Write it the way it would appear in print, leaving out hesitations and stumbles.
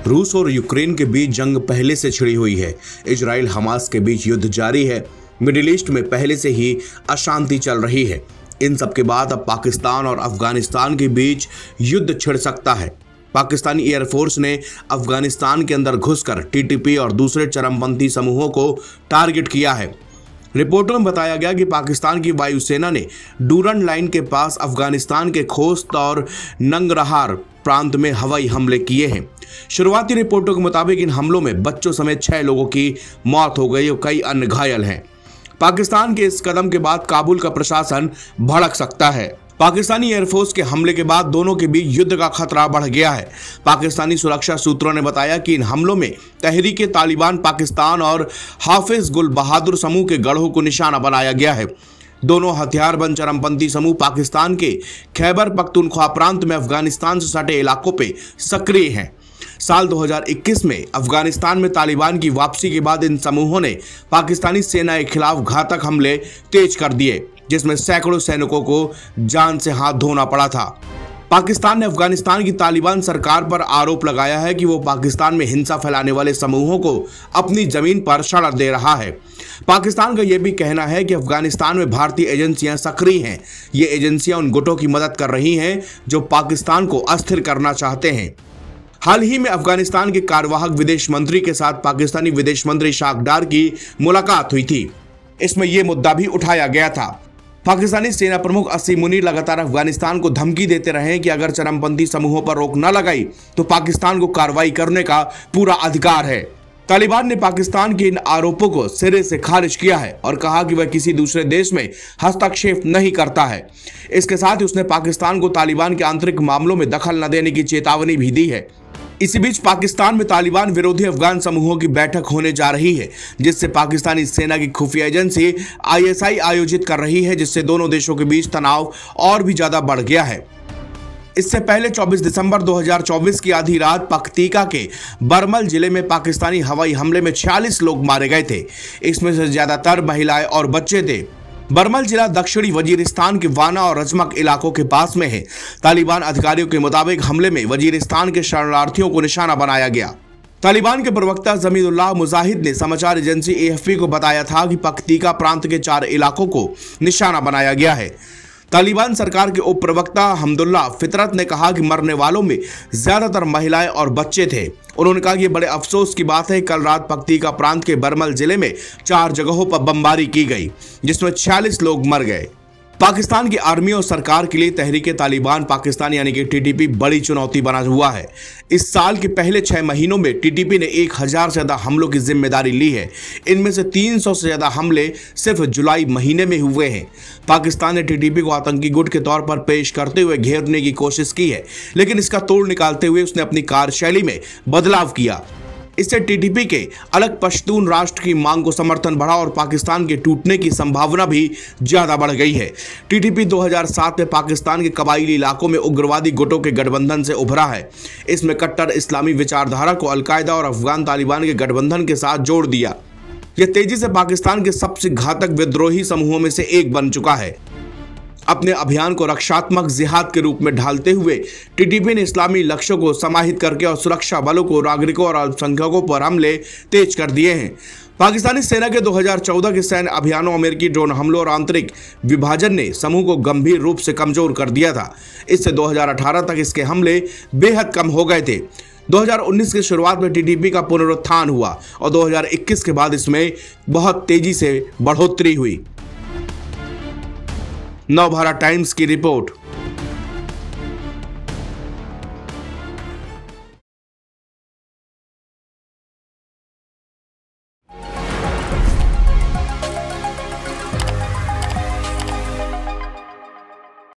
रूस और यूक्रेन के बीच जंग पहले से छिड़ी हुई है। इजराइल हमास के बीच युद्ध जारी है। मिडिल ईस्ट में पहले से ही अशांति चल रही है। इन सब के बाद अब पाकिस्तान और अफगानिस्तान के बीच युद्ध छिड़ सकता है। पाकिस्तानी एयरफोर्स ने अफगानिस्तान के अंदर घुसकर टीटीपी और दूसरे चरमपंथी समूहों को टारगेट किया है। रिपोर्टों में बताया गया कि पाकिस्तान की वायुसेना ने डूरन लाइन के पास अफगानिस्तान के खोस्त और नंगरहार प्रांत में हवाई हमले किए हैं। शुरुआती रिपोर्टों के मुताबिक इन हमलों में बच्चों समेत 6 लोगों की मौत हो गई और कई अन्य घायल हैं। पाकिस्तान के इस कदम के बाद काबुल का प्रशासन भड़क सकता है। पाकिस्तानी एयरफोर्स के हमले के बाद दोनों के बीच युद्ध का खतरा बढ़ गया है। पाकिस्तानी सुरक्षा सूत्रों ने बताया कि इन हमलों में तहरीके तालिबान पाकिस्तान और हाफिज गुल बहादुर समूह के गढ़ों को निशाना बनाया गया है। दोनों हथियारबंद चरमपंथी समूह पाकिस्तान के खैबर पख्तूनख्वा प्रांत में अफगानिस्तान से सटे इलाकों पे सक्रिय हैं। साल 2021 में अफगानिस्तान में तालिबान की वापसी के बाद इन समूहों ने पाकिस्तानी सेना के खिलाफ घातक हमले तेज कर दिए, जिसमें सैकड़ों सैनिकों को जान से हाथ धोना पड़ा था। पाकिस्तान ने अफगानिस्तान की तालिबान सरकार पर आरोप लगाया है कि वो पाकिस्तान में हिंसा फैलाने वाले समूहों को अपनी जमीन पर शरण दे रहा है। पाकिस्तान का यह भी कहना है कि अफगानिस्तान में भारतीय एजेंसियां सक्रिय हैं। ये एजेंसियां उन गुटों की मदद कर रही हैं जो पाकिस्तान को अस्थिर करना चाहते हैं। हाल ही में अफगानिस्तान के कार्यवाहक विदेश मंत्री के साथ पाकिस्तानी विदेश मंत्री शाख डार की मुलाकात हुई थी। इसमें यह मुद्दा भी उठाया गया था। पाकिस्तानी सेना प्रमुख असीम मुनीर लगातार अफगानिस्तान को धमकी देते रहे कि अगर चरमपंथी समूहों पर रोक न लगाई तो पाकिस्तान को कार्रवाई करने का पूरा अधिकार है। तालिबान ने पाकिस्तान के इन आरोपों को सिरे से खारिज किया है और कहा कि वह किसी दूसरे देश में हस्तक्षेप नहीं करता है। इसके साथ ही उसने पाकिस्तान को तालिबान के आंतरिक मामलों में दखल न देने की चेतावनी भी दी है। इसी बीच पाकिस्तान में तालिबान विरोधी अफगान समूहों की बैठक होने जा रही है, जिससे पाकिस्तानी सेना की खुफिया एजेंसी ISI आयोजित कर रही है, जिससे दोनों देशों के बीच तनाव और भी ज्यादा बढ़ गया है। इससे पहले 24 दिसंबर 2024 की आधी रात पख्तीका के बरमल जिले में पाकिस्तानी हवाई हमले में 46 लोग मारे गए थे। इसमें से ज्यादातर महिलाएं और बच्चे थे। बरमल जिला दक्षिणी वजीरिस्तान के वाना और रजमक इलाकों के पास में है। तालिबान अधिकारियों के मुताबिक हमले में वजीरिस्तान के शरणार्थियों को निशाना बनाया गया। तालिबान के प्रवक्ता जमीरुल्लाह मुजाहिद ने समाचार एजेंसी AFP को बताया था कि पख्तीका प्रांत के 4 इलाकों को निशाना बनाया गया है। तालिबान सरकार के उप प्रवक्ता हमदुल्ला फितरत ने कहा कि मरने वालों में ज्यादातर महिलाएं और बच्चे थे। उन्होंने कहा कि ये बड़े अफसोस की बात है, कल रात पख्तीका प्रांत के बरमल जिले में 4 जगहों पर बमबारी की गई, जिसमें 46 लोग मर गए। पाकिस्तान की आर्मी और सरकार के लिए तहरीके तालिबान पाकिस्तान यानी कि TTP बड़ी चुनौती बना हुआ है। इस साल के पहले 6 महीनों में TTP ने 1000 से ज्यादा हमलों की जिम्मेदारी ली है। इनमें से 300 से ज्यादा हमले सिर्फ जुलाई महीने में हुए हैं। पाकिस्तान ने TTP को आतंकी गुट के तौर पर पेश करते हुए घेरने की कोशिश की है, लेकिन इसका तोड़ निकालते हुए उसने अपनी कार्यशैली में बदलाव किया। इससे TTP के अलग पश्तून राष्ट्र की मांग को समर्थन बढ़ा और पाकिस्तान के टूटने की संभावना भी ज्यादा बढ़ गई है। TTP 2007 में पाकिस्तान के कबायली इलाकों में उग्रवादी गुटों के गठबंधन से उभरा है। इसमें कट्टर इस्लामी विचारधारा को अलकायदा और अफगान तालिबान के गठबंधन के साथ जोड़ दिया। यह तेजी से पाकिस्तान के सबसे घातक विद्रोही समूहों में से एक बन चुका है। अपने अभियान को रक्षात्मक जिहाद के रूप में ढालते हुए TTP ने इस्लामी लक्ष्यों को समाहित करके और सुरक्षा बलों को नागरिकों और अल्पसंख्यकों पर हमले तेज कर दिए हैं। पाकिस्तानी सेना के 2014 के सैन्य अभियानों, अमेरिकी ड्रोन हमलों और आंतरिक विभाजन ने समूह को गंभीर रूप से कमजोर कर दिया था। इससे 2018 तक इसके हमले बेहद कम हो गए थे। 2019 की शुरुआत में TTP का पुनरुत्थान हुआ और 2021 के बाद इसमें बहुत तेजी से बढ़ोतरी हुई। नवभारत टाइम्स की रिपोर्ट।